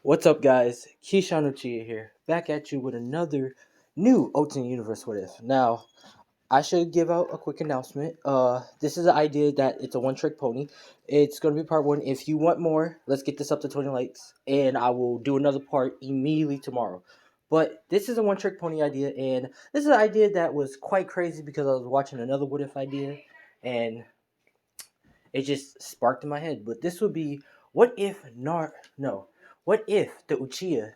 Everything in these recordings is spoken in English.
What's up, guys? Keyshawn Uchiha here, back at you with another new Ultimate Universe What If. Now, I should give out a quick announcement. This is an idea that it's a one-trick pony. It's gonna be part one. If you want more, let's get this up to 20 likes, and I will do another part immediately tomorrow. But this is a one-trick pony idea, and this is an idea that was quite crazy because I was watching another What If idea, and it just sparked in my head. But this would be, what if what if the Uchiha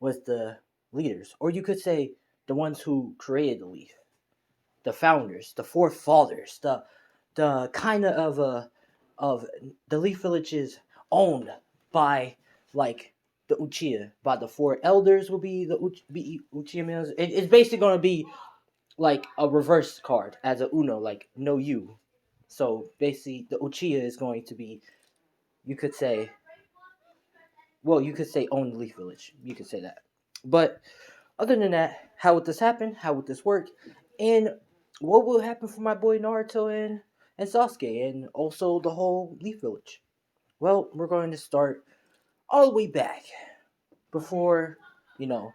was the leaders, or you could say the ones who created the Leaf, the founders, the forefathers, the kind of the Leaf Village is owned by like the Uchiha, by the four elders will be the Uchiha males. It's basically going to be like a reverse card as a Uno, like no you. So basically, the Uchiha is going to be, you could say, well, you could say own the Leaf Village. You could say that, but other than that, how would this happen? How would this work? And what will happen for my boy Naruto and Sasuke and also the whole Leaf Village? Well, we're going to start all the way back before, you know,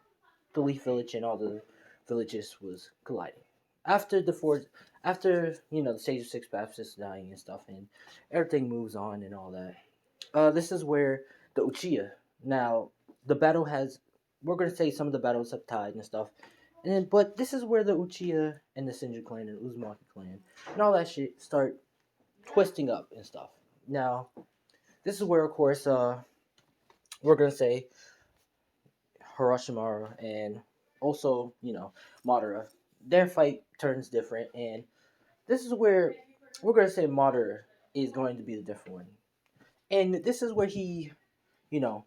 the Leaf Village and all the villages was colliding. After the four, after the Sage of Six Paths is dying and stuff, and everything moves on and all that. This is where the Uchiha. Now, the battle has. We're gonna say some of the battles have tied and stuff, and then, but this is where the Uchiha and the Shinju clan and Uzumaki clan and all that shit start twisting up and stuff. Now, this is where, of course, we're gonna say Hiroshima and also Madara. Their fight turns different, and this is where we're gonna say Madara is going to be the different one, and this is where he, you know,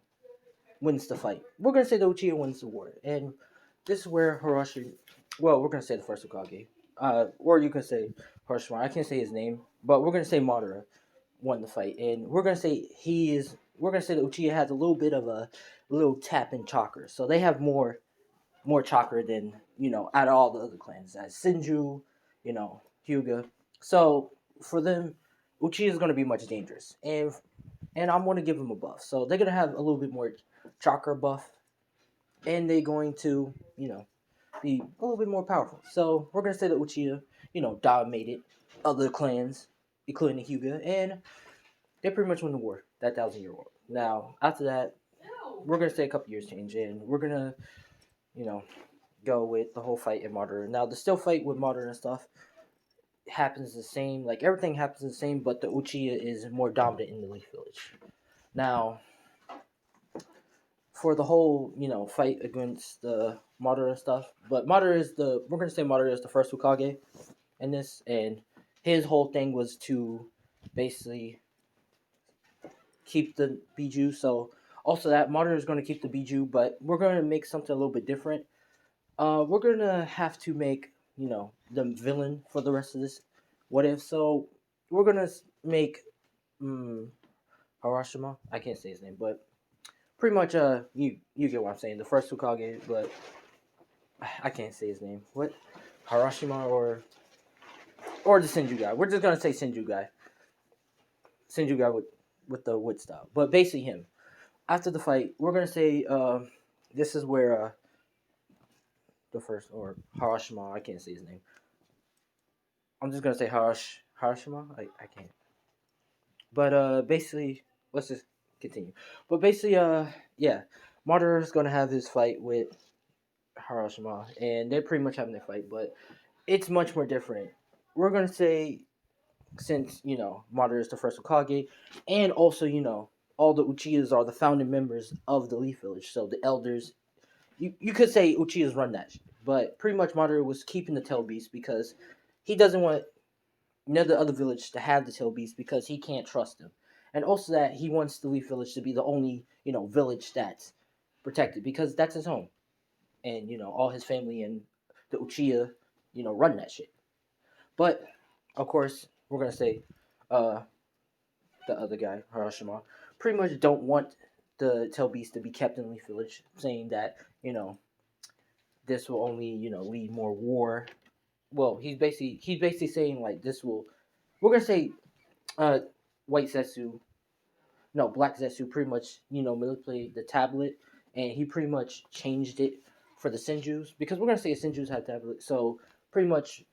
wins the fight. We're gonna say the Uchiha wins the war, and this is where Hiroshi. Well, we're gonna say the first Hokage, or you can say Hiroshima. I can't say his name, but we're gonna say Madara won the fight, and we're gonna say he is. We're gonna say that Uchiha has a little bit of a little tap in chakra, so they have more chakra than out of all the other clans. As Sinju, Hyuga. So for them, Uchiha is gonna be much dangerous, and I'm gonna give them a buff. So they're gonna have a little bit more chakra buff, and they're going to, be a little bit more powerful. So we're gonna say that Uchiha, dominated other clans, including the Hyuga, and they pretty much won the war, that 1,000 year war. Now after that, we're gonna say a couple years change, and we're gonna, you know, go with the whole fight in Madara. Now the still fight with Madara and stuff happens the same, like everything happens the same, but the Uchiha is more dominant in the Leaf Village. Now for the whole fight against the Madara stuff. But Madara is the we're gonna say Madara is the first Hokage in this, and his whole thing was to basically keep the Biju. So also that Madara is gonna keep the Biju, but we're gonna make something a little bit different. We're gonna have to make the villain for the rest of this. What if so? We're gonna make Harashima. I can't say his name, but pretty much you get what I'm saying. The first Hokage, but I can't say his name. What? Harashima or the Senju guy. We're just gonna say Senju guy. Senju guy with the wood style. But basically him. After the fight, we're gonna say this is where the first or Harashima, I can't say his name. I'm just gonna say Harashima. I can't. But basically let's just continue. But basically yeah. Madara is gonna have his fight with Harashima, and they're pretty much having their fight, but it's much more different. We're gonna say since Madara is the first Hokage, and also all the Uchihas are the founding members of the Leaf Village, so the elders. You could say Uchihas run that, but pretty much Madara was keeping the Tail Beast because he doesn't want none of the other village to have the Tail Beast because he can't trust them, and also that he wants the Leaf Village to be the only village that's protected because that's his home, and all his family and the Uchiha run that shit. But of course, we're gonna say uh, the other guy, Harashima, pretty much don't want the Tail Beast to be kept in Leaf Village, saying that this will only lead more war. Well, he's basically saying like this will. We're gonna say White Setsu no, Black Zetsu pretty much, manipulated the tablet, and he pretty much changed it for the Senjus, because we're gonna say Senjus have tablet, so pretty much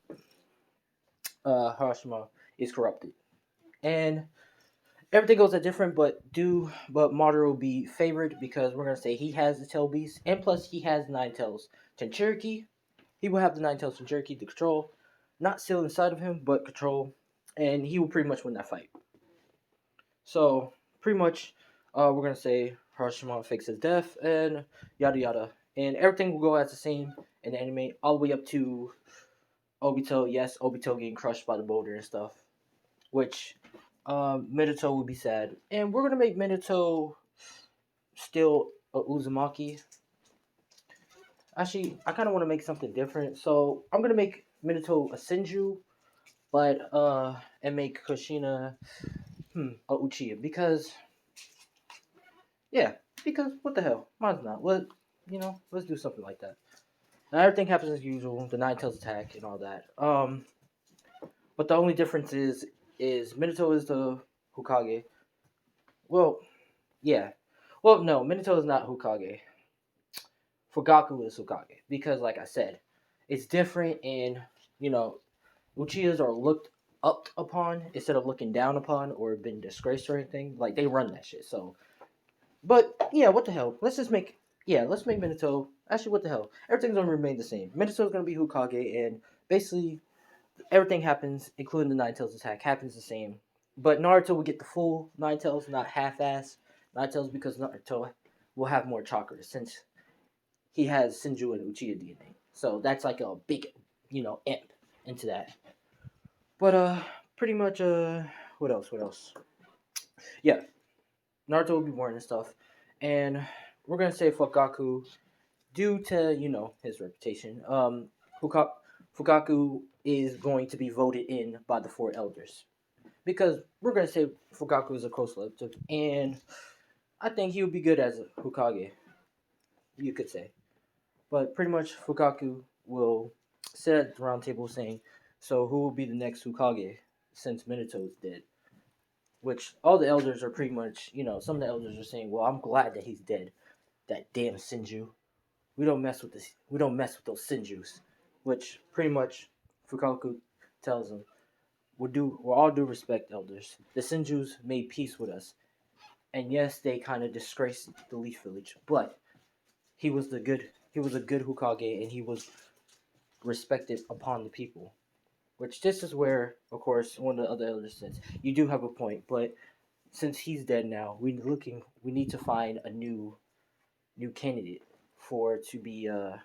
Harashima is corrupted, and everything goes at different, but Madara will be favored because we're gonna say he has the tail beast, and plus he has nine tails. Tenchiriki, he will have the nine tails Tenchiriki, the control, not still inside of him, but control, and he will pretty much win that fight. So pretty much, we're gonna say Harashima fakes his death and yada yada, and everything will go as the same in the anime all the way up to Obito. Yes, Obito getting crushed by the boulder and stuff, which Minato would be sad, and we're gonna make Minato still a Uzumaki. Actually, I kind of want to make something different, so I'm gonna make Minato a Senju, but and make Kushina a Uchiha, because yeah, because what the hell, mine's not. Let's do something like that. Now everything happens as usual, the Nine Tails attack and all that. But the only difference is Minato is the Hokage. Well, yeah. Well, no, Minato is not Hokage. Fugaku is Hokage, because, like I said, it's different, and you know, Uchihas are looked up upon instead of looking down upon or been disgraced or anything. Like, they run that shit. So, but yeah, what the hell? Let's make Minato. Actually, what the hell? Everything's gonna remain the same. Minato's gonna be Hokage, and basically everything happens, including the Nine Tails attack, happens the same. But Naruto will get the full Nine Tails, not half-ass Nine Tails, because Naruto will have more chakra since he has Senju and Uchiha DNA. So that's like a big, imp into that. But pretty much what else? What else? Yeah, Naruto will be born and stuff, and we're gonna say Fukaku due to his reputation. Fukaku is going to be voted in by the four elders, because we're gonna say Fukaku is a close relative, and I think he would be good as a Hokage, you could say. But pretty much Fukaku will sit at the round table saying, "So who will be the next Hokage since Minato is dead?" Which all the elders are pretty much, some of the elders are saying, "Well, I'm glad that he's dead. That damn Senju. We don't mess with this. We don't mess with those Senjus." Which pretty much Fukaku tells them, "We'll all due respect, elders. The Senjus made peace with us, and yes, they kind of disgraced the Leaf Village, but he was a good Hokage, and he was respected upon the people." Which this is where, of course, one of the other elders says, "You do have a point, but since he's dead now, we need to find a new candidate for Hokage."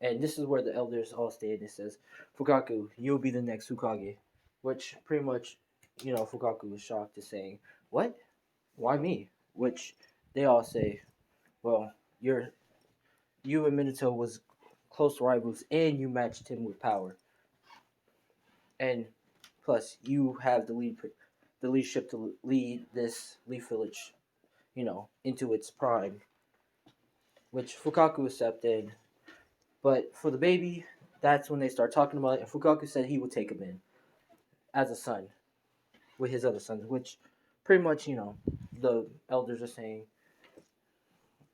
And this is where the elders all stay, and it says, "Fukaku, you'll be the next Hokage." Which pretty much, Fukaku was shocked to saying, "What? Why me?" Which they all say, "Well, you and Minato was close rivals, and you matched him with power, and plus you have the leadership to lead this Leaf Village, into its prime." Which Fukaku accepted, but for the baby, that's when they start talking about it. And Fukaku said he would take him in as a son with his other sons, which pretty much, the elders are saying,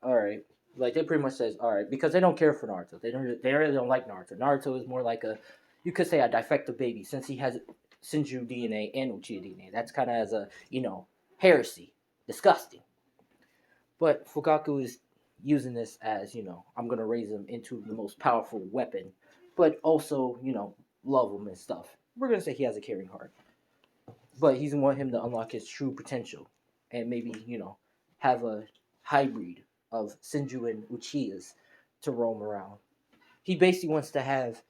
"All right." Like, they pretty much says, "All right," because they don't care for Naruto. They really don't like Naruto. Naruto is more like you could say a defective baby, since he has Shinju DNA and Uchiha DNA. That's kind of as a heresy, disgusting. But Fukaku is using this as, I'm gonna raise him into the most powerful weapon, but also, love him and stuff. We're gonna say he has a caring heart, but he's want him to unlock his true potential, and maybe have a hybrid of Senju and Uchihas to roam around. He basically wants to have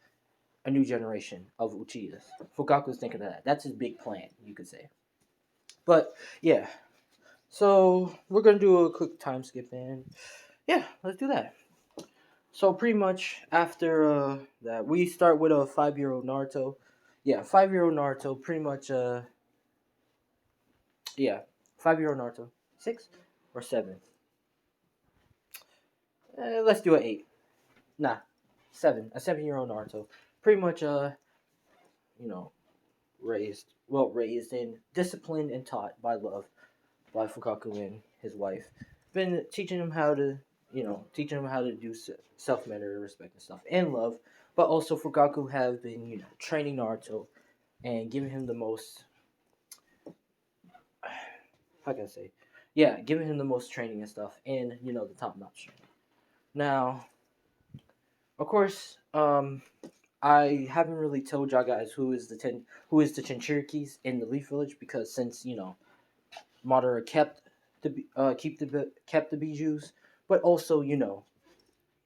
a new generation of Uchihas. Fukaku's thinking of that. That's his big plan, you could say. But yeah, so we're gonna do a quick time skip, and yeah, let's do that. So pretty much after that, we start with a 5-year-old Naruto. Yeah, 5-year-old Naruto. Pretty much yeah, 5-year-old Naruto. 6 or 7. Let's do an 8. Nah, 7. A 7-year-old Naruto. Pretty much you know raised and disciplined and taught by love by Fukaku and his wife. Been teaching him how to, teaching him how to do self manner, respect and stuff, and love. But also Fukaku have been, training Naruto and giving him the most, how can I say, yeah, giving him the most training and stuff, and the top notch training. Now, of course, I haven't really told y'all guys who is the Chinchurikis in the Leaf Village because since Madara kept the Bijus, but also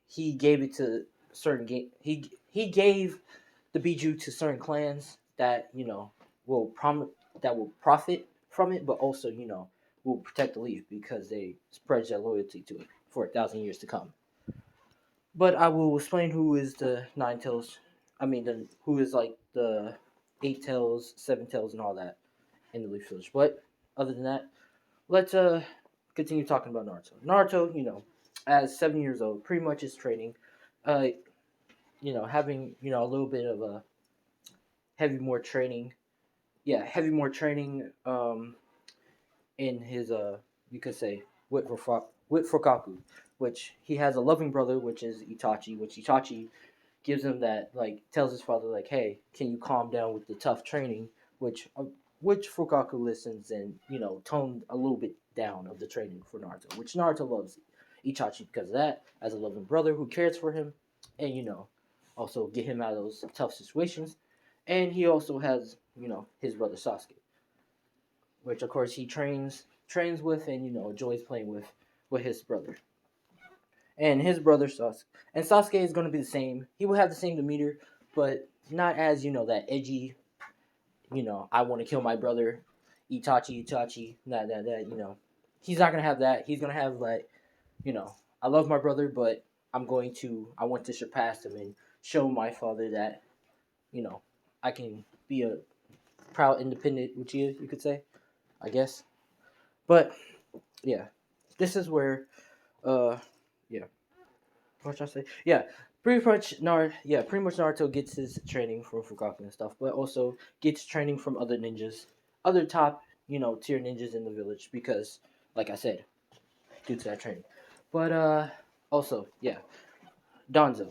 he gave it to certain he gave the Biju to certain clans that will profit from it, but also will protect the leaf because they spread their loyalty to it for 1,000 years to come. But I will explain who is the Nine Tails. I mean, who is like the Eight Tails, Seven Tails, and all that in the Leaf Village. But other than that, let's continue talking about Naruto. Naruto, as 7 years old, pretty much is training, uh, having a little bit of a heavy more training. Yeah, heavy more training. In his you could say with Fukaku, which he has a loving brother, which is Itachi, which Itachi gives him that like tells his father like, hey, can you calm down with the tough training, which Fukaku listens and toned a little bit down of the training for Naruto, which Naruto loves Itachi because of that as a loving brother who cares for him, and also get him out of those tough situations, and he also has his brother Sasuke, which of course he trains with and enjoys playing with his brother and his brother Sasuke. And Sasuke is going to be the same. He will have the same demeanor, but not as that edgy. I want to kill my brother, Itachi. That. He's not gonna have that. He's gonna have like I love my brother, but I want to surpass him and show my father that you know I can be a proud, independent Uchiha. You could say, I guess. But yeah, this is where yeah, what should I say? Yeah, pretty much Naruto gets his training from Fukaku and stuff, but also gets training from other ninjas, other top tier ninjas in the village because, like I said, due to that training. But also yeah, Danzo.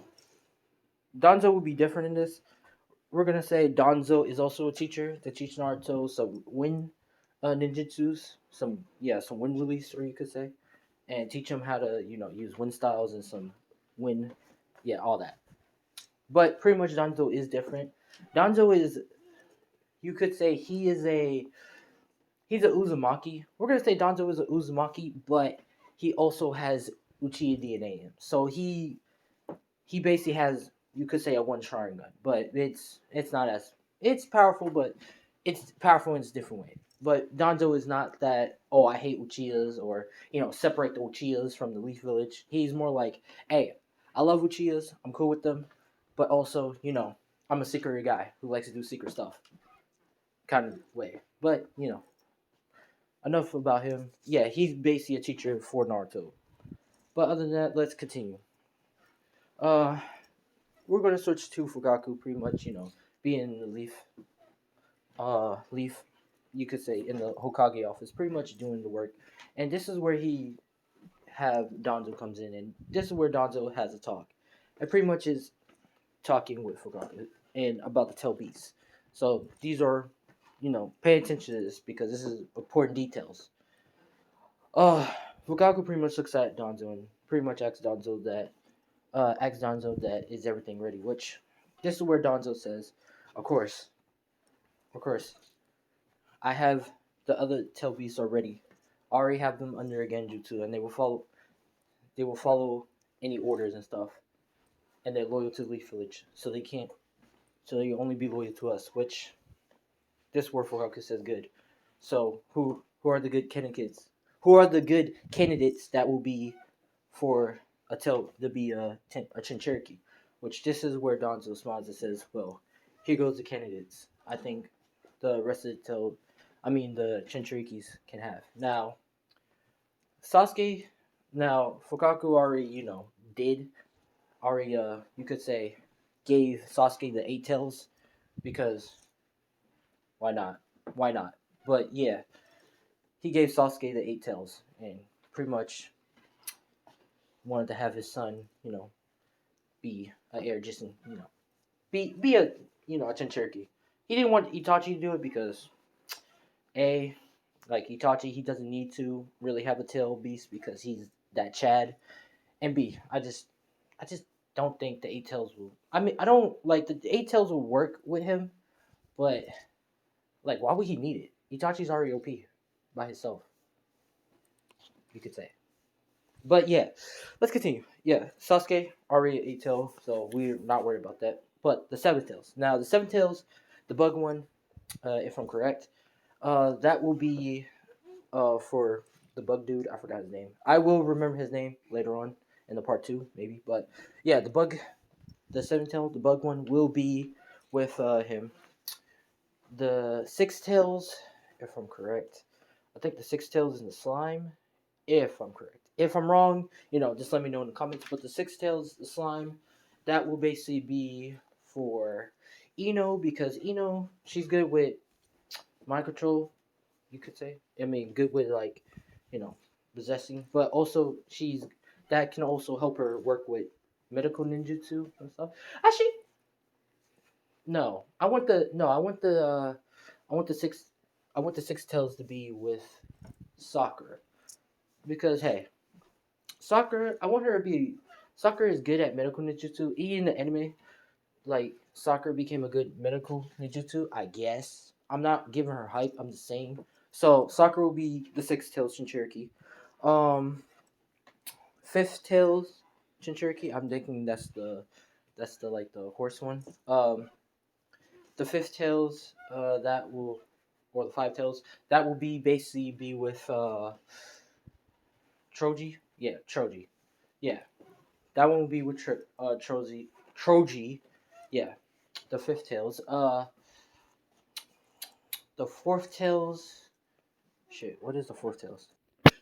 Danzo will be different in this. We're gonna say Danzo is also a teacher to teach Naruto some wind ninjutsus, some wind release, or you could say, and teach him how to use wind styles and some wind, yeah, all that. But pretty much Danzo is different. Danzo is, you could say he's a Uzumaki. We're gonna say Danzo is a Uzumaki, but he also has Uchiha DNA in him. So he basically has, you could say, a one Sharingan, but it's not as, it's powerful, but it's powerful in a different way. But Danzo is not that, oh, I hate Uchihas, or separate the Uchihas from the Leaf Village. He's more like, hey, I love Uchihas, I'm cool with them, but also I'm a secret guy who likes to do secret stuff, kind of way. But enough about him. Yeah, he's basically a teacher for Naruto. But other than that, let's continue. Uh, we're gonna switch to Fugaku, pretty much, being the leaf, you could say, in the Hokage office, pretty much doing the work. And this is where he have Donzo comes in, and this is where Donzo has a talk. It pretty much is talking with Fugaku and about the Tell Beasts. So these are, pay attention to this because this is important details. Uh, Fugaku pretty much looks at Donzo and pretty much asks Donzo that is everything ready, which this is where Donzo says, of course, of course, I have the other tail beasts already. I already have them under a Genjutsu, and they will follow any orders and stuff, and they're loyal to Leaf Village, so they only be loyal to us, which this word for Haku says good. So who are the good candidates? Who are the good candidates that will be for to be a Chincheriki? Which this is where Donzo smiles and says, "Well, here goes the candidates. I think the rest of the Chinchurikis can have now." Sasuke, now Fukaku already did already you could say gave Sasuke the eight tails because Why not? Why not? But yeah, he gave Sasuke the eight tails and pretty much wanted to have his son, be a heir, just be a a Chinchuriki. He didn't want Itachi to do it because a like Itachi, he doesn't need to really have a tail beast because he's that Chad. And B, I just don't think the eight tails will. I mean, I don't like the eight tails will work with him, but like, why would he need it? Itachi's already OP by himself, you could say. But yeah, let's continue. Yeah, Sasuke already eight tail, so we're not worried about that. But the seven tails. Now the seven tails, the bug one, if I'm correct, that will be for the bug dude. I forgot his name. I will remember his name later on in the part two, maybe. But yeah, the seven tail, the bug one will be with him. The six tails, if I'm correct, I think the six tails is the slime. If I'm correct, if I'm wrong, just let me know in the comments. But the six tails, the slime, that will basically be for Ino because Ino, she's good with mind control, you could say. I mean, good with like, you know, possessing, but also that can also help her work with medical ninjutsu and stuff. Actually, no, I want the no, I want the six, I want the six tails to be with Sakura because hey, Sakura, I want her to be. Sakura is good at medical ninjutsu. Even in the anime, like Sakura became a good medical ninjutsu. I guess I'm not giving her hype. I'm just saying. So Sakura will be the six tails Chinchuriki. Um, fifth tails Chinchuriki. I'm thinking that's the like the horse one. The fifth tails that will or the five tails that will be basically be with Troji. Yeah, Troji. Yeah, that one will be with Troji. Yeah, the fifth tails. The fourth tails. Shit, what is the fourth tails?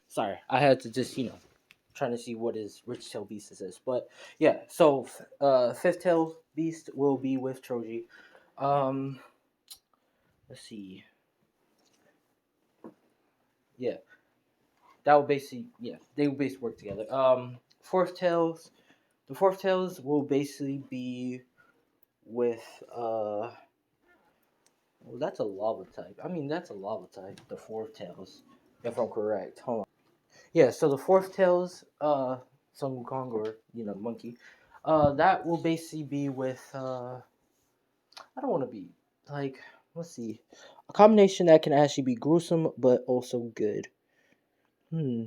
Sorry, I had to just trying to see what is Rich Tail Beast is. But yeah, so fifth tail beast will be with Troji. Um, let's see. Yeah, that will basically they will basically work together. Fourth tails. The fourth tails will basically be with well, that's a lava type. I mean, that's a lava type. The fourth tails, if I'm correct. Hold on. Yeah. So the fourth tails, Sun Wukong or monkey, that will basically be with. I don't want to be like. Let's see, a combination that can actually be gruesome but also good. Hmm.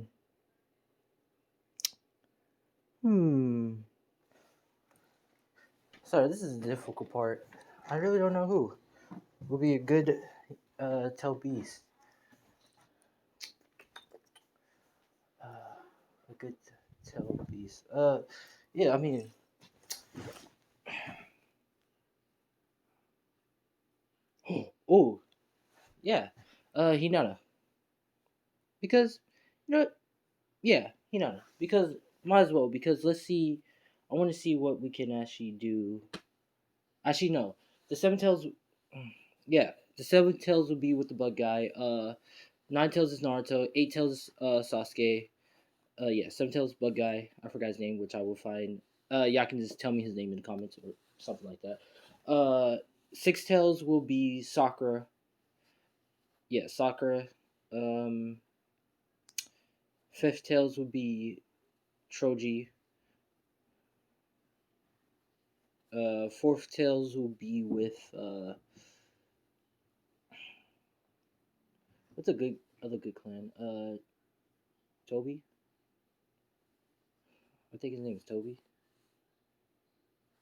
Hmm. Sorry, this is the difficult part. I really don't know who will be a good tail beast. A good tail beast. Yeah. I mean, oh, yeah, Hinata. Because, you know what? Yeah, Hinata. Because, might as well. Because let's see. I want to see what we can actually do. Actually, no. The Seven Tails. Yeah, the Seven Tails will be with the bug guy. Nine Tails is Naruto. Eight Tails is Sasuke. Yeah, Seven Tails bug guy. I forgot his name, which I will find. Y'all can just tell me his name in the comments or something like that. Six Tails will be Sakura. Yeah, Sakura. Um, Fifth Tails will be Troji. Fourth Tails will be with what's a good other good clan? Toby. I think his name is Toby.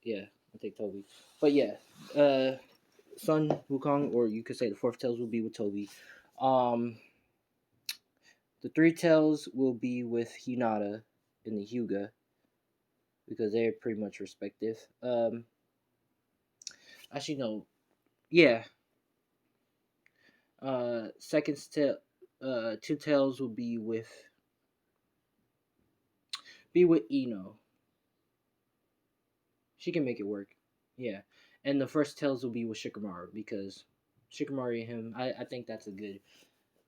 Yeah, I think Toby. But yeah, Sun Wukong, or you could say the fourth Tails will be with Toby. Um, the three Tails will be with Hinata and the Hyuga because they're pretty much respective. Actually no, yeah. Second tail, two Tails will be with Ino. She can make it work. Yeah. And the first Tails will be with Shikamaru because Shikamaru and him. I think that's a good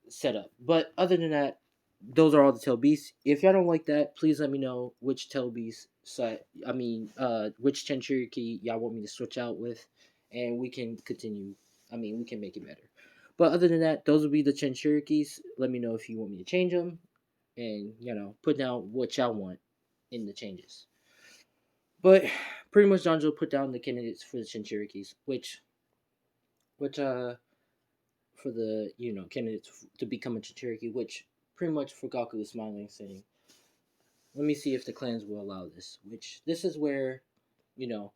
setup. But other than that, those are all the tail beasts. If y'all don't like that, please let me know which tail beast side. I mean, which Chinchuriki y'all want me to switch out with, and we can continue. I mean, we can make it better. But other than that, those will be the Chinchurikis. Let me know if you want me to change them, and put down what y'all want in the changes. But pretty much, Donjo put down the candidates for the Chinchurikis, which for the candidates to become a Cherokee, which pretty much Fugaku is smiling, saying, "Let me see if the clans will allow this." Which this is where, you know,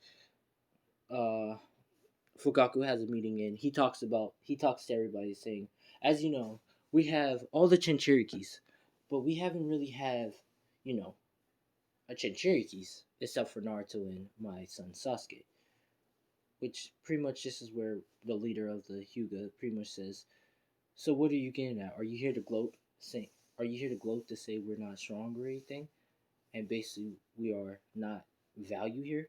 uh, Fugaku has a meeting and he talks to everybody, saying, "As you know, we have all the Chinchurikis, but we haven't really have, you know, a Chinchurikis except for Naruto and my son Sasuke." Which pretty much this is where the leader of the Hyuga pretty much says, "So what are you getting at? Are you here to gloat? Say, are you here to gloat to say we're not strong or anything? And basically we are not value here?"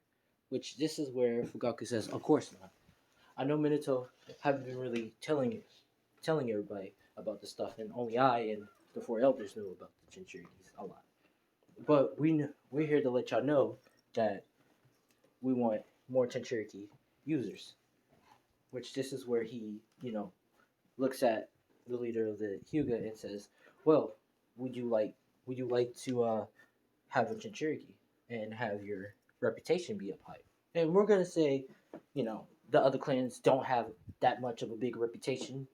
Which this is where Fugaku says, "Of course not. I know Minato haven't been really telling everybody about this stuff, and only I and the four elders knew about the Jinchurikis a lot. But we're here to let y'all know that we want more Jinchuriki users." Which this is where he looks at the leader of the Hyuga and says, "Well, would you like to have a Jinchuriki and have your reputation be up high?" And we're gonna say, the other clans don't have that much of a big reputation,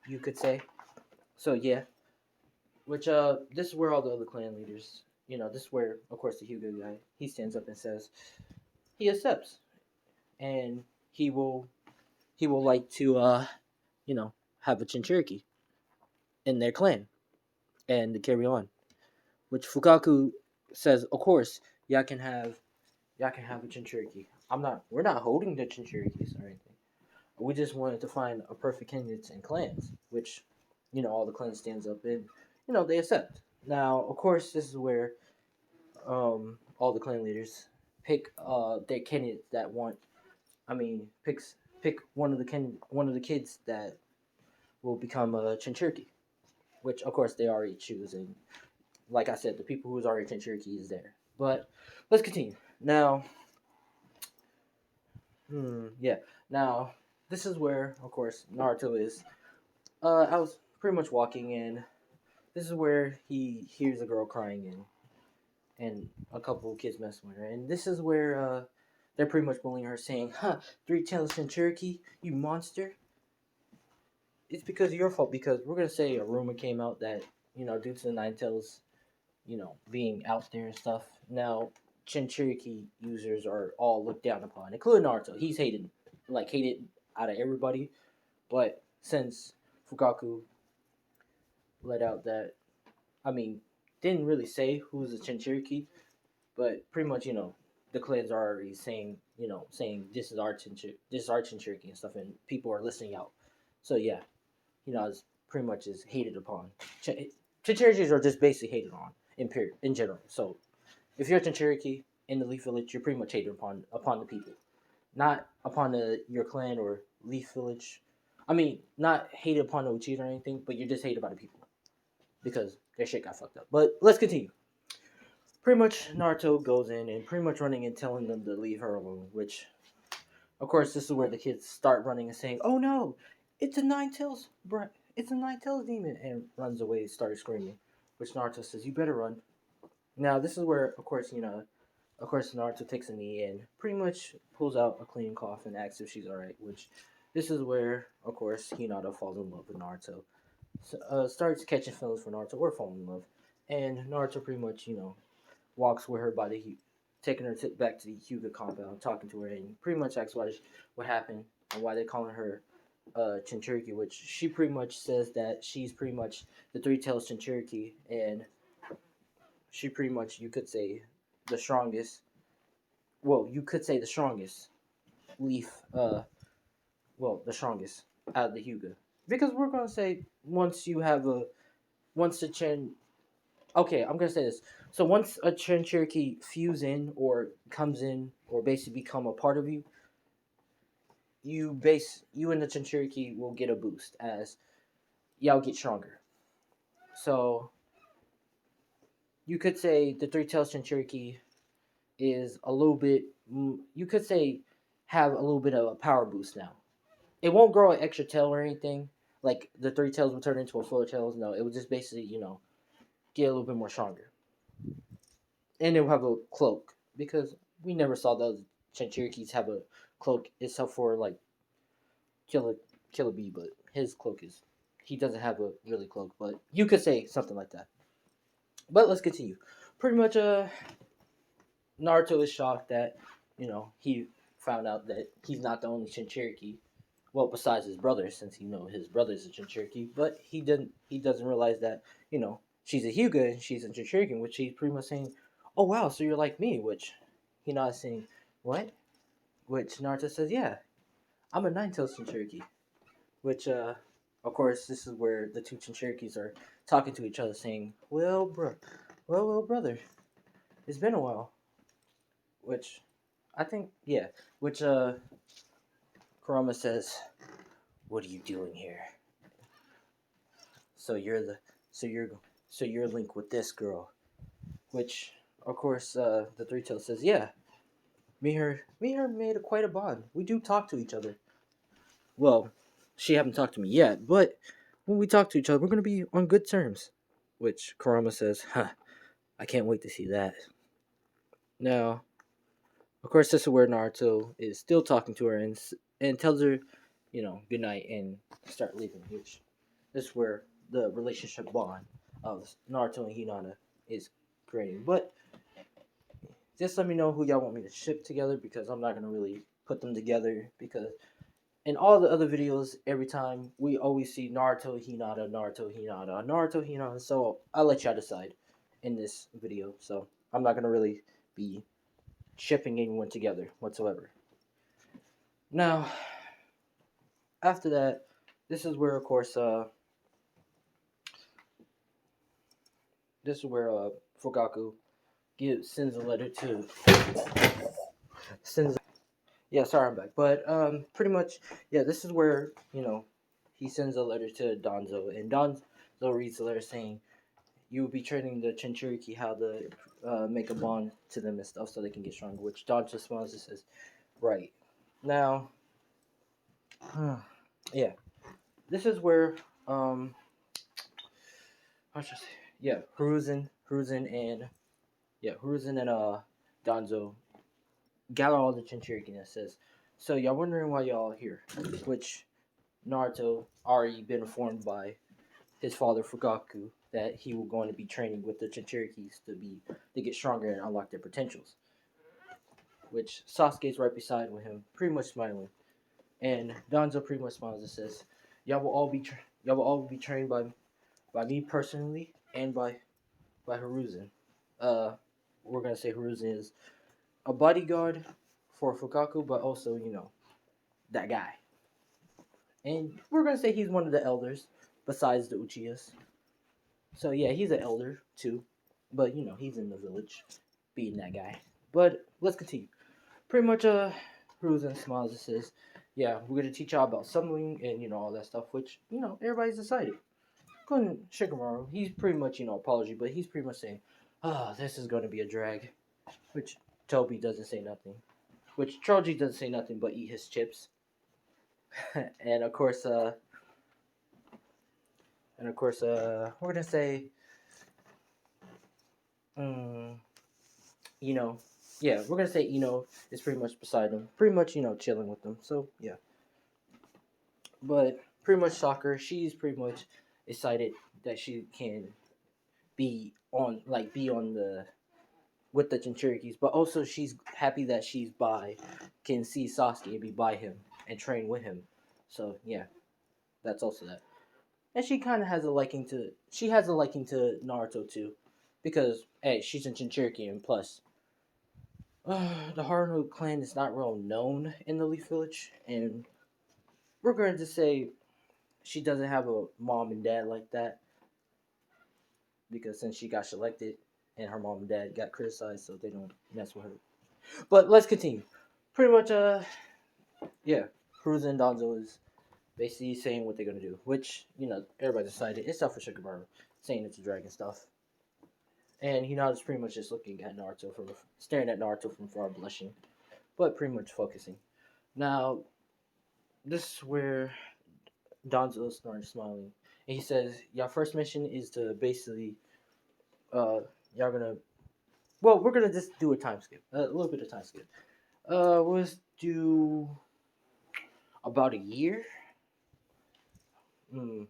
you could say. So yeah, which this is where all the other clan leaders, this is where of course the Hyuga guy he stands up and says he accepts and he will like to have a Jinchuriki in their clan and to carry on. Which Fukaku says, "Of course, y'all can have a Jinchuriki. We're not holding the Jinchurikis or anything. We just wanted to find a perfect candidates in clans," which, all the clans stands up and, they accept. Now, of course, this is where all the clan leaders pick their candidates that want. I mean, pick one of the kids that will become a Chinchuriki, which of course they already choose. And like I said, the people who's already Chinchuriki is there. But let's continue now. Yeah. Now, this is where, of course, Naruto is. I was pretty much walking, and this is where he hears a girl crying, and a couple of kids messing with her, and this is where they're pretty much bullying her, saying, "Huh, three tails in Cherokee, you monster! It's because of your fault. Because we're gonna say a rumor came out that due to the Nine Tails, being out there and stuff. Now, Cherokee users are all looked down upon, including Naruto. He's hated out of everybody. But since Fugaku let out that, I mean, didn't really say who's a Chinchuriki, but pretty much, the clans are already saying this is our Chinchuriki and stuff, and people are listening out. So yeah, it's pretty much is hated upon. Chinchurikis are just basically hated on in general. So if you're a Chinchuriki in the Leaf Village, you're pretty much hated upon the people, not upon your clan or Leaf Village. I mean, not hated upon the Uchiha or anything, but you're just hated by the people because their shit got fucked up. But let's continue. Pretty much, Naruto goes in and pretty much running and telling them to leave her alone. Which, of course, this is where the kids start running and saying, "Oh no, it's a Nine Tails, it's a Nine Tails demon," and runs away, starts screaming. Which Naruto says, "You better run." Now, this is where, of course, Naruto takes a knee and pretty much pulls out a clean cloth and asks if she's alright. Which, this is where, of course, Hinata falls in love with Naruto. Starts catching feelings for Naruto or falling in love. And Naruto pretty much, walks with her by taking her back to the Hyuga compound, talking to her, and pretty much asks what happened and why they're calling her Chinchuriki, which she pretty much says that she's pretty much the Three Tails Chinchuriki, and she pretty much, you could say, the strongest. Well, you could say the strongest leaf. The strongest out of the Hyuga, because we're gonna say once the Chin. Okay, I'm gonna say this. So once a Chinchuriki fuse in or comes in or basically become a part of you, you and the Jinchuriki will get a boost as y'all get stronger. So you could say the Three Tails Jinchuriki is a little bit. You could say have a little bit of a power boost now. It won't grow an extra tail or anything. Like the three tails will turn into a four tails. No, it will just basically get a little bit more stronger, and it will have a cloak because we never saw those Chinchurikis have a cloak except for like Killer Killer Bee, but his cloak is he doesn't have a really cloak, but you could say something like that. But let's continue. Pretty much, Naruto is shocked that he found out that he's not the only Chinchuriki. Well, besides his brother, since his brother's a Chinchuriki, but he doesn't realize that she's a Hyuga and she's a Chinchuriki, which he's pretty much saying, "Oh wow, so you're like me," which Hinata's saying, "What?" Which Naruto says, "Yeah, I'm a nine-tailed Chinchuriki." Which, of course, this is where the two Chinchurikis are talking to each other, saying, "Well, well, brother, it's been a while." Which, I think, yeah. Which, Kurama says, "What are you doing here? So you're the, so you're, so you're linked with this girl." Which, of course, the Three Tails says, "Yeah, me and her made quite a bond. We do talk to each other. Well, she haven't talked to me yet, but when we talk to each other, we're gonna be on good terms." Which Kurama says, "Huh, I can't wait to see that." Now, of course, this is where Naruto is still talking to her and tells her, good night and start leaving. Which this is where the relationship bond of Naruto and Hinata is creating. But just let me know who y'all want me to ship together because I'm not gonna really put them together because in all the other videos, every time we always see Naruto Hinata, Naruto Hinata, Naruto Hinata. So I'll let y'all decide in this video. So I'm not gonna really be shipping anyone together whatsoever. Now, after that, this is where, of course, this is where Fugaku sends a letter to sends. Yeah, sorry, I'm back. But pretty much, yeah, this is where he sends a letter to Donzo, and Donzo reads the letter saying, "You will be training the Chinchuriki how to make a bond to them and stuff so they can get stronger." Which Donzo responds and says, "Right now, yeah, this is where how should I say? Yeah, Hiruzen, and Donzo gather all the Chinchuriki and says, "So y'all wondering why y'all here?" Which Naruto already been informed by his father Fugaku that he will going to be training with the Chinchurikis to get stronger and unlock their potentials. Which Sasuke's right beside with him, pretty much smiling, and Donzo pretty much smiles and says, y'all will all be trained by me personally and by Hiruzen. Uh, we're gonna say Hiruzen is a bodyguard for Fukaku, but also that guy. And we're gonna say he's one of the elders besides the Uchihas. So yeah, he's an elder too, but he's in the village, being that guy. But let's continue. Pretty much, Hiruzen smiles and says, "Yeah, we're gonna teach y'all about summoning and all that stuff," which everybody's decided. Couldn't Shikamaru, he's pretty much apology, but he's pretty much saying, this is gonna be a drag." Which Toby doesn't say nothing. Which Troji doesn't say nothing but eat his chips. and of course, we're gonna say, um, yeah, we're gonna say is pretty much beside him, pretty much chilling with them. So yeah, but pretty much soccer. She's pretty much excited that she can be on the with the Jinchurikis, but also she's happy that can see Sasuke and be by him and train with him. So yeah, that's also that. And she has a liking to Naruto too, because hey, she's a Jinchuriki, and plus, the Haruno clan is not real known in the Leaf Village, and we're going to say she doesn't have a mom and dad like that, because since she got selected and her mom and dad got criticized, so they don't mess with her. But let's continue. Pretty much, yeah. Hiruzen and Danzo is basically saying what they're gonna do, which everybody decided except for Shikamaru saying it's a dragon stuff. And Hinata's pretty much just looking at Naruto from staring at Naruto from far, blushing, but pretty much focusing. Now, this is where Danzo started smiling, and he says, "Your first mission is to basically, y'all gonna, well, we're gonna just do a time skip, a little bit of time skip. Let's do about a year. Hmm.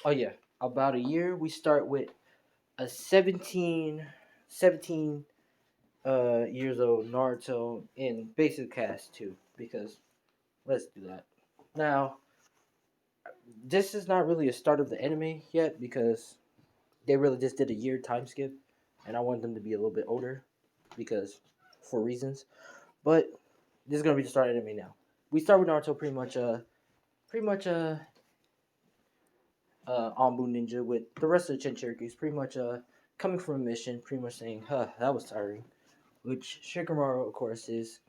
Oh yeah, about a year. We start with a 17 years old Naruto in basic cast too, because let's do that. Now, this is not really a start of the anime yet because they really just did a year time skip, and I want them to be a little bit older because for reasons. But this is gonna be the start of anime now. We start with Naruto pretty much Anbu Ninja with the rest of the Chinchurikis pretty much coming from a mission, pretty much saying, "Huh, that was tiring." Which Shikamaru, of course, is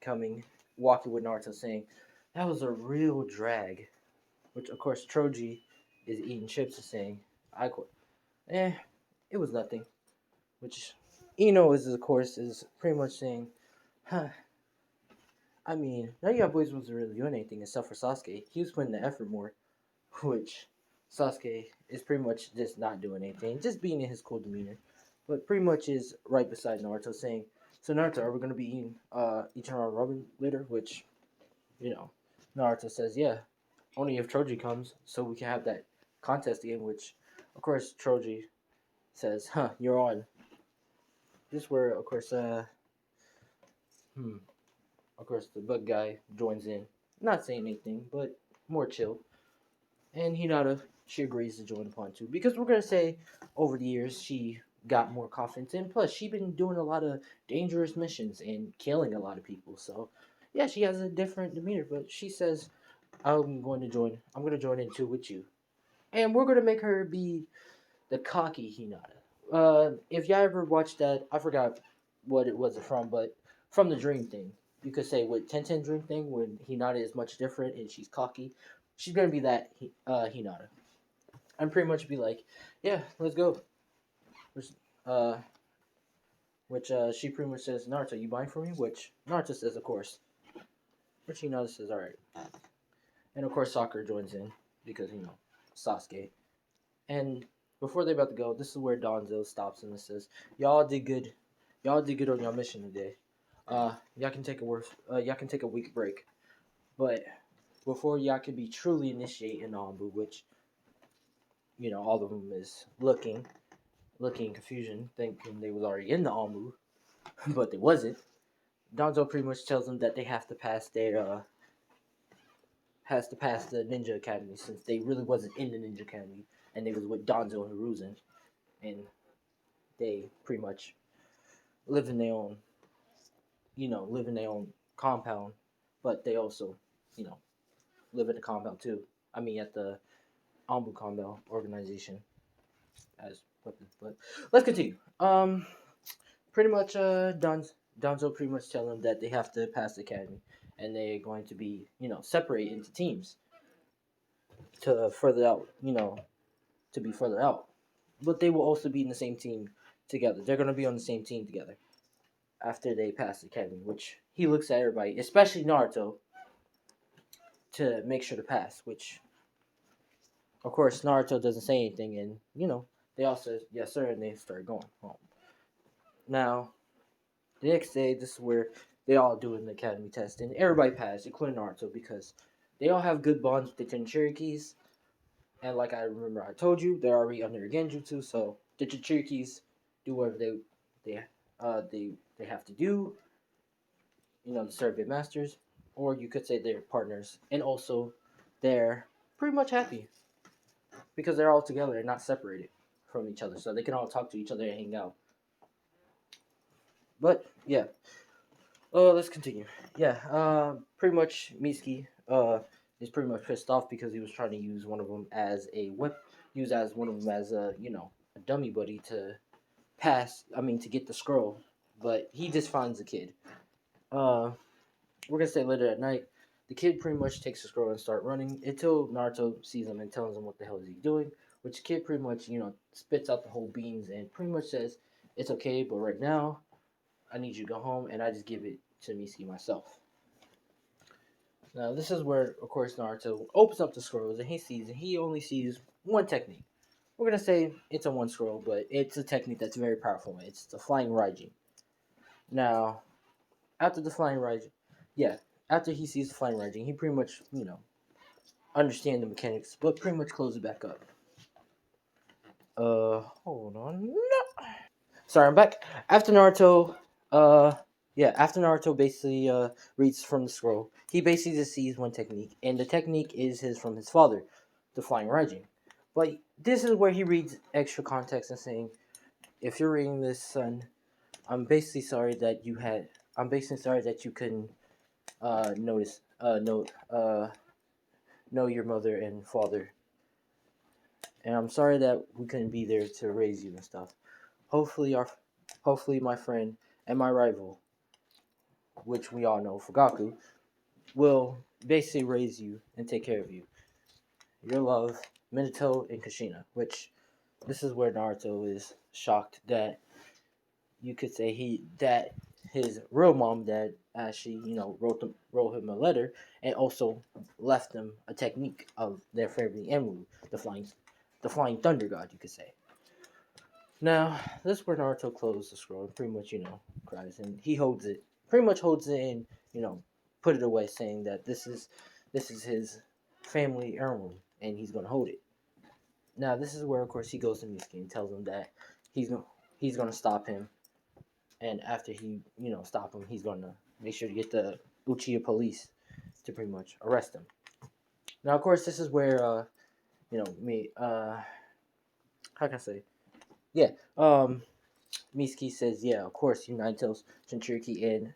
coming, walking with Naruto, saying, "That was a real drag." Which, of course, Troji is eating chips and saying, "I quit." It was nothing. Which Ino is, of course, is pretty much saying, "Huh, I mean, none of y'all boys wasn't really doing anything except for Sasuke. He was putting the effort more." Which Sasuke is pretty much just not doing anything, just being in his cool demeanor. But pretty much is right beside Naruto saying, "So Naruto, are we gonna be eating our ramen later?" Which, you know, Naruto says, "Yeah, only if Troji comes, so we can have that contest again." Which, of course, Troji says, "Huh, you're on." This where, hmm, of course, the bug guy joins in, not saying anything, but more chill. And Hinata, she agrees to join upon too, because we're gonna say over the years she got more confidence, and plus she been doing a lot of dangerous missions and killing a lot of people. So yeah, she has a different demeanor, but she says, I'm gonna join in too with you, and we're gonna make her be the cocky Hinata. If y'all ever watched that, I forgot what it was from, but from the Dream thing, you could say with Ten Dream thing when Hinata is much different and she's cocky, she's gonna be that Hinata. And pretty much be like, yeah, let's go. Which, uh, she pretty much says, Naruto, you buying for me? Which Naruto says, of course. Which Hinata says, all right. And of course, Sakura joins in because Sasuke. And before they're about to go, this is where Donzo stops and says, "Y'all did good. Y'all did good on your mission today. Y'all can take a week break, but before y'all can be truly initiated in Anbu, which all of them is looking in confusion, thinking they was already in the Anbu, but they wasn't. Donzo pretty much tells them that they have to pass the Ninja Academy since they really wasn't in the Ninja Academy and they was with Donzo and Hiruzen, and they pretty much live in their own, live in their own compound, but they also, you know, live at the compound too. I mean, at the Ombu compound organization as weapons. But let's continue. Pretty much, Donzo pretty much telling them that they have to pass the academy, and they're going to be, separate into teams to further out, to be further out. But they will also be in the same team together. They're going to be on the same team together after they pass the academy, which he looks at everybody, especially Naruto, to make sure to pass. Which, of course, Naruto doesn't say anything, and they all say yes, sir, and they start going home. Now, the next day, this is where they all doing the academy test, and everybody passed, including Naruto, because they all have good bonds with the Jinchurikis, and like I remember I told you, they're already under Genjutsu, so the Jinchurikis do whatever they they have to do, to serve their masters, or you could say they're partners, and also they're pretty much happy because they're all together and not separated from each other, so they can all talk to each other and hang out. But yeah, let's continue. Yeah, pretty much Mitsuki is pretty much pissed off because he was trying to use one of them as a whip, use as one of them as a dummy buddy to pass. I mean to get the scroll, but he just finds the kid. Uh, we're gonna say later at night, the kid pretty much takes the scroll and start running until Naruto sees him and tells him what the hell is he doing. Which the kid pretty much spits out the whole beans and pretty much says it's okay, but right now I need you to go home and I just give it to Mitsuki myself. Now this is where of course Naruto opens up the scrolls and he only sees one technique. We're gonna say it's a one scroll, but it's a technique that's very powerful. It's the flying Raijin. Now after the flying Raijin, yeah, after he sees the flying Raijin, he pretty much understand the mechanics, but pretty much close it back up. Hold on. No. Sorry, I'm back. After Naruto, after Naruto basically reads from the scroll, he basically just sees one technique, and the technique is his from his father, the flying Raijin. But this is where he reads extra context and saying, "If you're reading this, son, I'm basically sorry that you had. I'm basically sorry that you couldn't notice, know your mother and father, and I'm sorry that we couldn't be there to raise you and stuff. Hopefully, hopefully, my friend and my rival, which we all know, Fugaku, will basically raise you and take care of you. Your love, Minato and Kushina." Which this is where Naruto is shocked that you could say that his real mom dad actually wrote him a letter and also left him a technique of their favorite Enmu, the flying thunder god, you could say. Now, this is where Naruto closes the scroll and pretty much, cries and he holds it. Pretty much holds it and, put it away saying that this is his family heirloom and he's gonna hold it. Now this is where of course he goes to Mitsuki and tells him that he's gonna he's gonna stop him, and after he, stop him, he's gonna make sure to get the Uchiha police to pretty much arrest him. Now of course this is where me how can I say? Yeah. Mitsuki says, "Yeah, of course, you Nine Tails Jinchuriki,"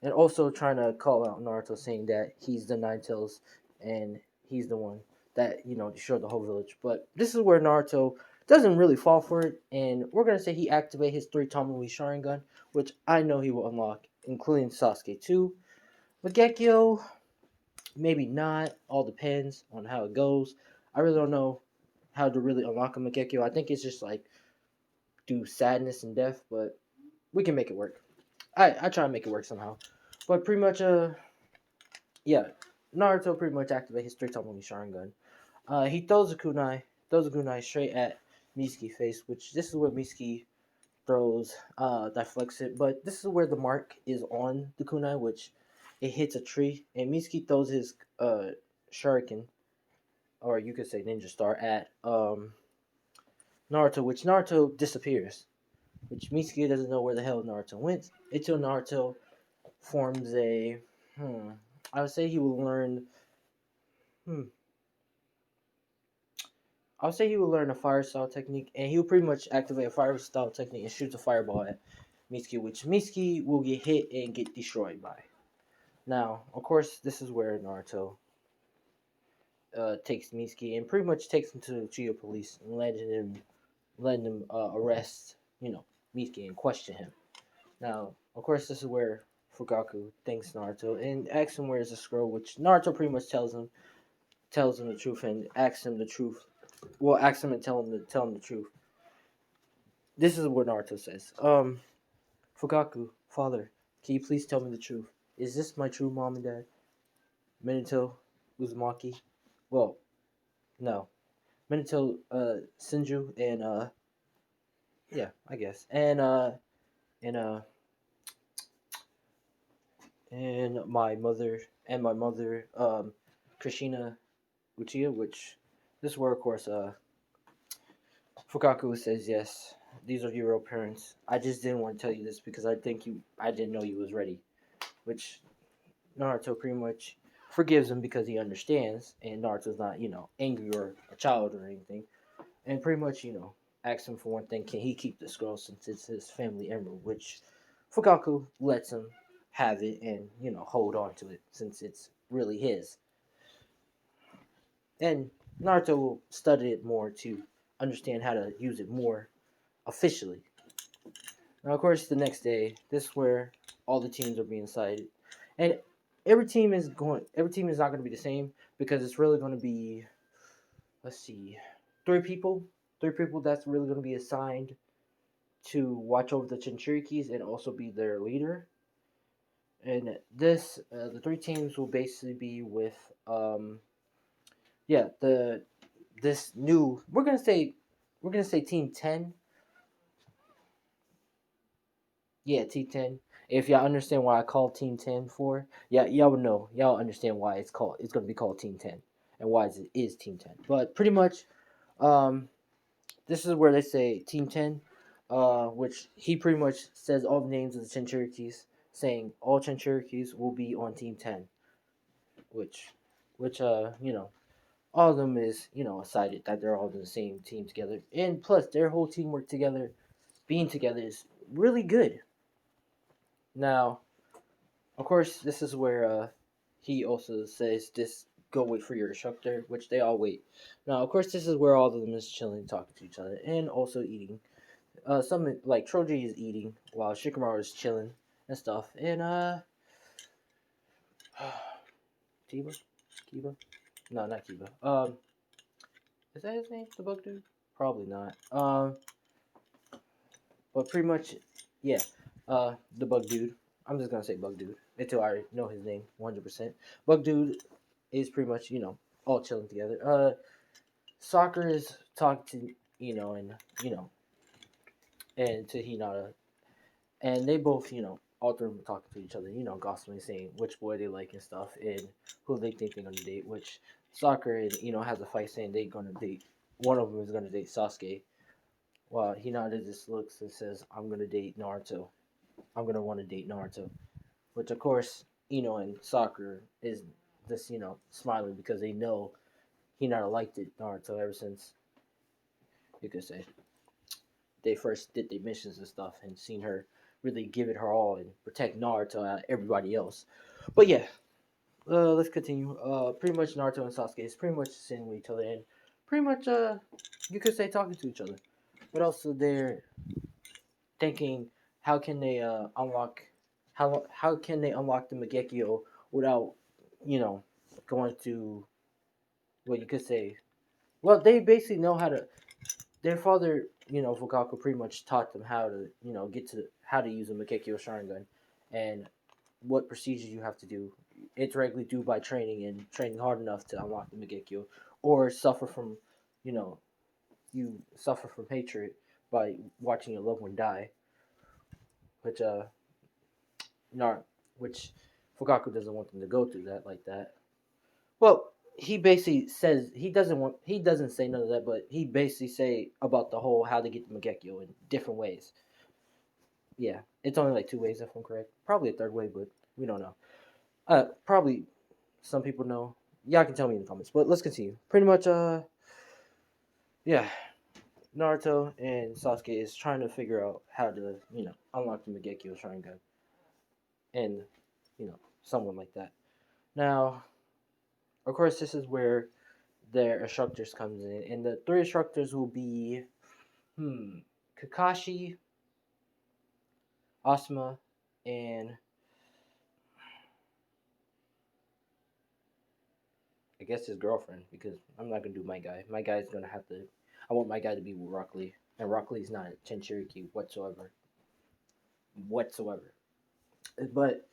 and also trying to call out Naruto, saying that he's the Nine Tails and he's the one that destroyed the whole village. But this is where Naruto doesn't really fall for it, and we're gonna say he activates his three Tomoe Sharingan, which I know he will unlock, including Sasuke too. With Gekio, maybe not. All depends on how it goes. I really don't know how to really unlock him with Gekio. I think it's just like do sadness and death, but we can make it work. I try to make it work somehow. But pretty much yeah, Naruto pretty much activates his three Tomoe Sharingan. He throws a kunai straight at Mitsuki's face, which this is where Mitsuki throws deflects it, but this is where the mark is on the kunai, which it hits a tree, and Mitsuki throws his shuriken, or you could say ninja star, at Naruto, which Naruto disappears. Which Mitsuki doesn't know where the hell Naruto went until Naruto forms a I would say he will learn hmm I would say he will learn a fire style technique, and he will pretty much activate a fire style technique and shoots a fireball at Mitsuki, which Mitsuki will get hit and get destroyed by. Now, of course, this is where Naruto takes Mitsuki and pretty much takes him to the Uchiha police and letting him arrest Mitsuki and question him. Now, of course, this is where Fugaku thanks Naruto and asks him where's the scroll, which Naruto pretty much tells him the truth and asks him the truth. Well, asks him and tell him the truth. This is what Naruto says. Fugaku, father, can you please tell me the truth? Is this my true mom and dad? Minato Uzumaki? Well, no. Minato Sinju and yeah, I guess. And and my mother Krishina Uchiha, which this where of course Fukaku says yes. These are your real parents. I just didn't want to tell you this because I didn't know you was ready. Which Naruto pretty much forgives him because he understands, and Naruto's not angry or a child or anything, and pretty much asks him for one thing: can he keep the scroll since it's his family emerald? Which Fukaku lets him have it and hold on to it since it's really his. And Naruto will study it more to understand how to use it more officially. Now, of course, the next day, this is where all the teams are being cited, and Every team is not going to be the same because it's really going to be, let's see, three people. Three people that's really going to be assigned to watch over the Chinchurikis and also be their leader. And the three teams will basically be with, yeah, the this new. We're gonna say Team 10. Yeah, T10. If y'all understand why I call Team 10 for, yeah, y'all would know. Y'all understand why it's gonna be called Team 10 and why it is Team 10. But pretty much, um, this is where they say Team 10, which he pretty much says all the names of the Chinchurikis, saying all Chinchurikis will be on Team 10, which, all of them is, excited that they're all in the same team together. And plus, their whole teamwork together, being together, is really good. Now, of course, this is where he also says, "Just go wait for your instructor," which they all wait. Now, of course, this is where all of them is chilling, talking to each other, and also eating. Some like Troji is eating while Shikamaru is chilling and stuff. And Kiba, Kiba, no, not Kiba. Is that his name? The bug dude? Probably not. But pretty much, yeah. The bug dude. I'm just gonna say bug dude until I know his name 100%. Bug dude is pretty much, all chilling together. Soccer is talking to, and you know and to Hinata, and they both, all three of them talking to each other, gossiping, saying which boy they like and stuff, and who they think they're gonna date. Which Soccer, has a fight saying they're gonna date. One of them is gonna date Sasuke, while Hinata just looks and says, "I'm gonna date Naruto. I'm gonna want to date Naruto." Which of course, and Soccer is just, smiling because they know Hinata liked it Naruto ever since, you could say, they first did the missions and stuff and seen her really give it her all and protect Naruto out of everybody else. But yeah, let's continue. Pretty much Naruto and Sasuke is pretty much sitting with each other and pretty much, you could say, talking to each other. But also they're thinking, how can they unlock the Magekio without, you know going to, what you could say. Well, they basically know how to. Their father, Fukaku, pretty much taught them how to, get to how to use a Makekyo Sharingan, and what procedures you have to do. It's regularly due by training hard enough to unlock the Makekyo, or suffer from, you know, you suffer from hatred by watching your loved one die, which Nar, which Fukaku doesn't want them to go through that like that. Well, he basically says he doesn't say none of that, but he basically say about the whole how to get the Magekyo in different ways. Yeah, it's only like two ways if I'm correct. Probably a third way, but we don't know. Probably some people know. Y'all can tell me in the comments. But let's continue. Pretty much, yeah, Naruto and Sasuke is trying to figure out how to, unlock the Magekyo Sharingan, and someone like that. Now, of course, this is where their instructors comes in, and the three instructors will be, Kakashi, Asuma, and I guess his girlfriend, because I'm not gonna do my guy. My guy's gonna have to. I want my guy to be with Rock Lee, and Rock Lee's not a Chinchuriki whatsoever. But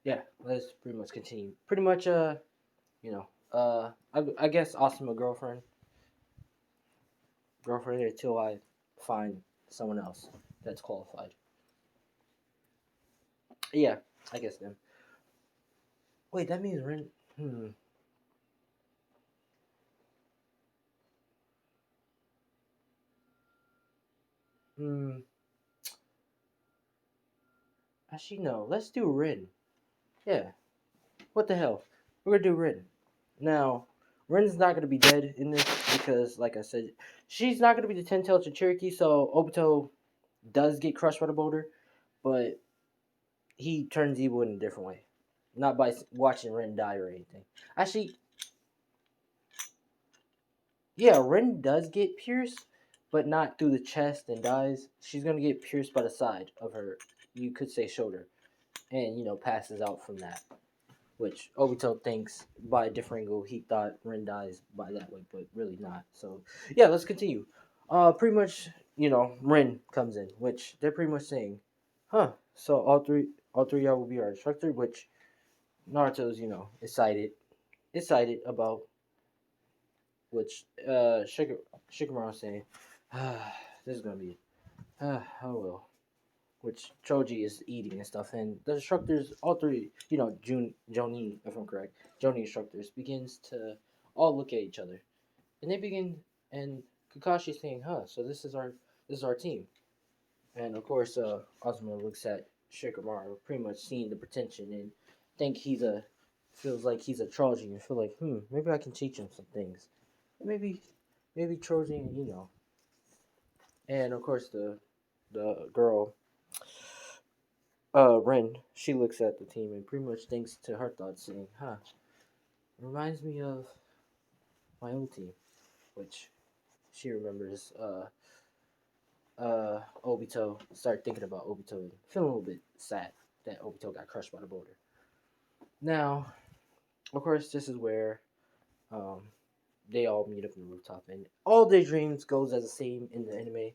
yeah, let's pretty much continue. Pretty much, I guess Asuma girlfriend until I find someone else that's qualified. Yeah, I guess then. Wait, that means Ren. Hmm. Hmm. Actually, no. Let's do Rin. Yeah. What the hell? We're gonna do Rin. Now, Rin's not gonna be dead in this because, like I said, she's not gonna be the ten-tailed Cherokee. So Obito does get crushed by the boulder, but he turns evil in a different way, not by watching Rin die or anything. Actually, yeah, Rin does get pierced, but not through the chest and dies. She's gonna get pierced by the side of her, you could say, shoulder, and passes out from that. which Obito thinks by a different angle he thought Ren dies by that way, but really not. So yeah, let's continue. Pretty much, Ren comes in, which they're pretty much saying, huh? So all three y'all will be our instructor, which Naruto's excited about, which Shikamaru's saying, this is gonna be oh well, which Choji is eating and stuff, and the instructors, all three, Jonin, if I'm correct, Jonin instructors begins to all look at each other, and they begin, and Kakashi's saying, "Huh, so this is our team," and of course, Asuma looks at Shikamaru, pretty much seeing the pretension and think feels like he's a Trojan and feel like, maybe I can teach him some things, maybe, maybe Trojan, and of course the girl Ren, she looks at the team and pretty much thinks to her thoughts, saying, "Huh, reminds me of my own team," which she remembers. Obito started thinking about Obito and feeling a little bit sad that Obito got crushed by the boulder. Now, of course, this is where um they all meet up in the rooftop, and all their dreams goes as the same in the anime,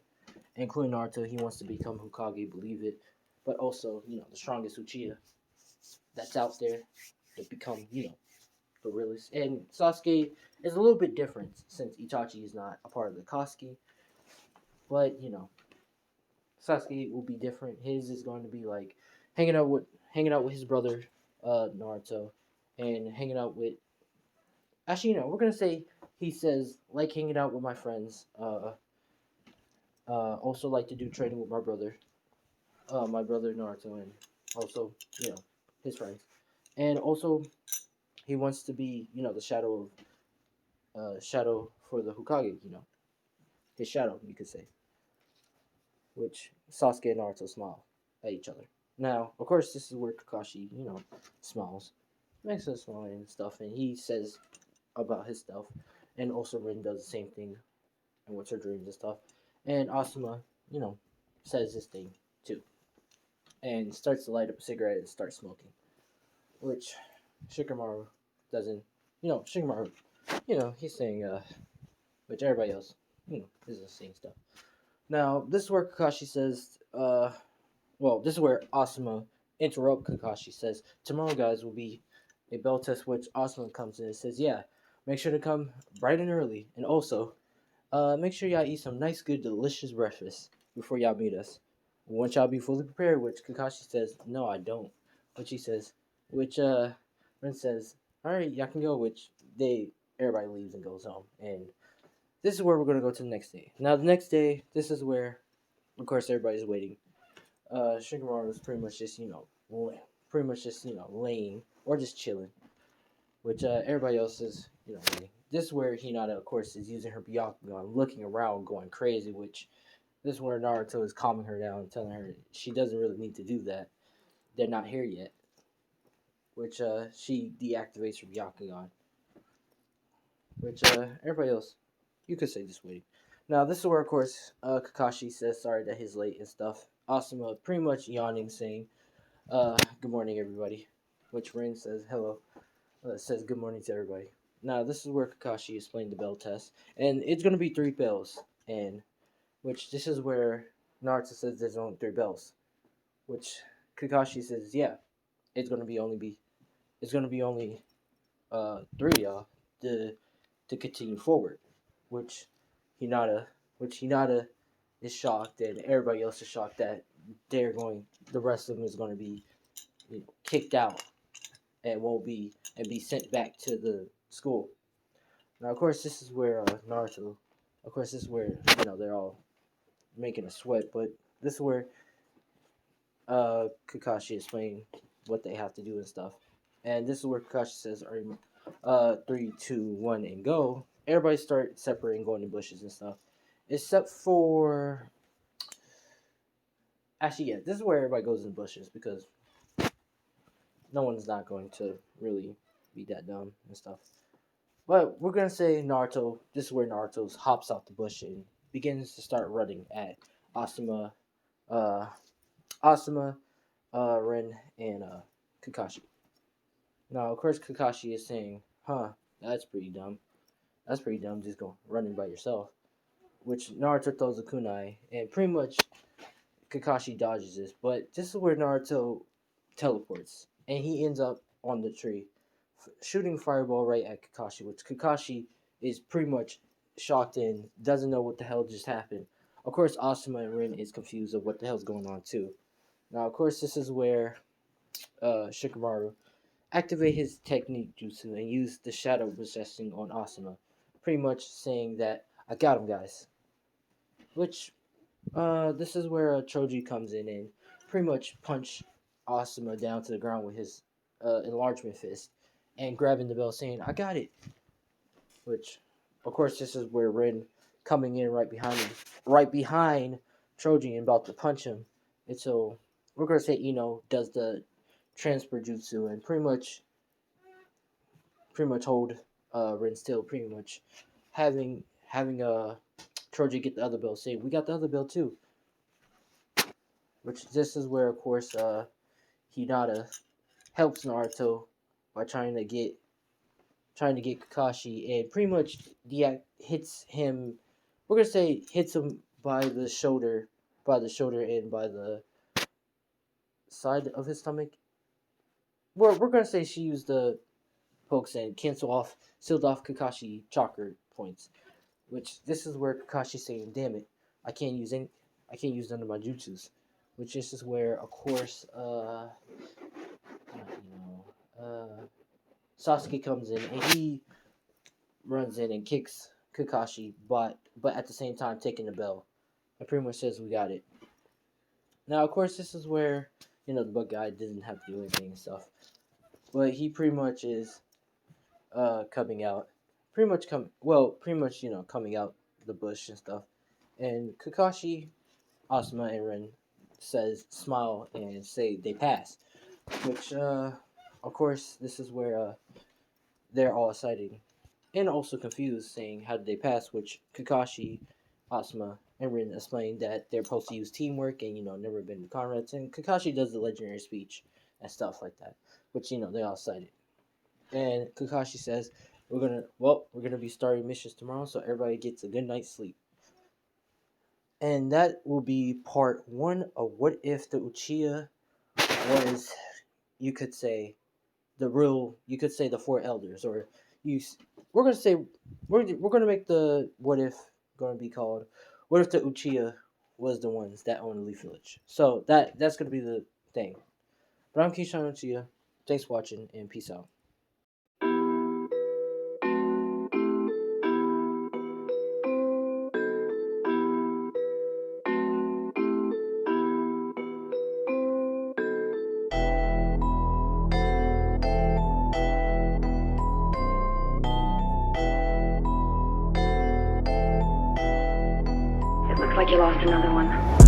including Naruto. He wants to become Hokage, believe it, but also the strongest Uchiha that's out there to become the realest. And Sasuke is a little bit different since Itachi is not a part of the Koski. But Sasuke will be different. His is going to be like hanging out with his brother Naruto, and hanging out with. Actually, we're gonna say he says like hanging out with my friends. Also like to do training with my brother Naruto, and also his friends, and also he wants to be the shadow for the Hokage. His shadow, you could say, which Sasuke and Naruto smile at each other. Now, of course, this is where Kakashi, smiles, makes us smile and stuff, and he says about his stuff, and also Rin does the same thing, and what's her dreams and stuff, and Asuma, you know, says his thing too, and starts to light up a cigarette and starts smoking, which Shikamaru doesn't, Shikamaru, he's saying, which everybody else, is saying stuff. Now, this is where Kakashi says, this is where Asuma interrupt Kakashi. Says, tomorrow, guys, will be a bell test, which Asuma comes in and says, yeah, make sure to come bright and early. And also, make sure y'all eat some nice, good, delicious breakfast before y'all meet us. Once y'all be fully prepared, which Kakashi says, no, I don't. Which he says, which, Ren says, all right, y'all can go, which everybody leaves and goes home. And this is where we're going to go to the next day. Now, the next day, this is where, of course, everybody's waiting. Shikamaru was pretty much just, laying or just chilling, which everybody else is, waiting. This is where Hinata, of course, is using her Byakugan, looking around, going crazy, which this is where Naruto is calming her down, telling her she doesn't really need to do that. They're not here yet, which she deactivates her Byakugan, which everybody else, you could say, just waiting. Now, this is where, of course, Kakashi says sorry that he's late and stuff. Asuma pretty much yawning, saying, good morning, everybody. Which Rin says hello. Says good morning to everybody. Now, this is where Kakashi is playing the bell test, and it's gonna be three bells. And which this is where Naruto says there's only three bells. Which Kakashi says, yeah, it's gonna be only three y'all to continue forward. Which Hinata, which Hinata is shocked, and everybody else is shocked that the rest of them is going to be kicked out and won't be and be sent back to the school. Now, of course, this is where Naruto. Of course, this is where they're all making a sweat, but this is where Kakashi is explaining what they have to do and stuff. And this is where Kakashi says, three, two, one, and go. Everybody start separating, going to bushes and stuff, except for. Actually, yeah, this is where everybody goes in the bushes because no one's not going to really be that dumb and stuff. But we're gonna say Naruto. This is where Naruto hops out the bush and begins to start running at Asuma, uh, Asuma, Ren, and Kakashi. Now, of course, Kakashi is saying, "Huh, that's pretty dumb. That's pretty dumb. Just go running by yourself." Which Naruto throws a kunai, and pretty much Kakashi dodges this. But this is where Naruto teleports, and he ends up on the tree, shooting fireball right at Kakashi. Which Kakashi is pretty much shocked and doesn't know what the hell just happened. Of course, Asuma and Rin is confused of what the hell's going on too. Now, of course, this is where Shikamaru activate his technique jutsu and use the shadow possessing on Asuma, pretty much saying that I got him, guys. Which this is where Choji comes in and pretty much punch Asuma down to the ground with his enlargement fist and grabbing the bell, saying I got it. Which, of course, this is where Rin coming in right behind him, right behind Choji and about to punch him. And so we're gonna say Ino does the transfer jutsu and pretty much hold Rin still, pretty much having Troji get the other bill, saying we got the other bill too. Which this is where, of course, Hinata helps Naruto by trying to get Kakashi, and pretty much hits him. We're gonna say hits him by the shoulder and by the side of his stomach. We're gonna say she used the pokes and sealed off Kakashi chakra points. Which this is where Kakashi's saying, "Damn it, I can't use none of my jutsus." Which this is where, of course, Sasuke comes in and he runs in and kicks Kakashi, but at the same time taking the bell. And pretty much says, "We got it." Now, of course, this is where the bug guy didn't have to do anything and stuff, but he pretty much is coming out, coming out the bush and stuff. And Kakashi, Asuma, and Ren says smile and say they pass. Which of course this is where they're all excited and also confused, saying how did they pass, which Kakashi, Asuma, and Rin explain that they're supposed to use teamwork and never been comrades, and Kakashi does the legendary speech and stuff like that, which they all cited. And Kakashi says, we're gonna be starting missions tomorrow, so everybody gets a good night's sleep. And that will be part 1 of what if the Uchiha was, you could say, the 4 elders, or you. We're gonna say we're gonna make the what if going to be called what if the Uchiha was the ones that own the Leaf Village. So that's gonna be the thing. But I'm Keyshawn Uchiha. Thanks for watching and peace out. It looks like you lost another one.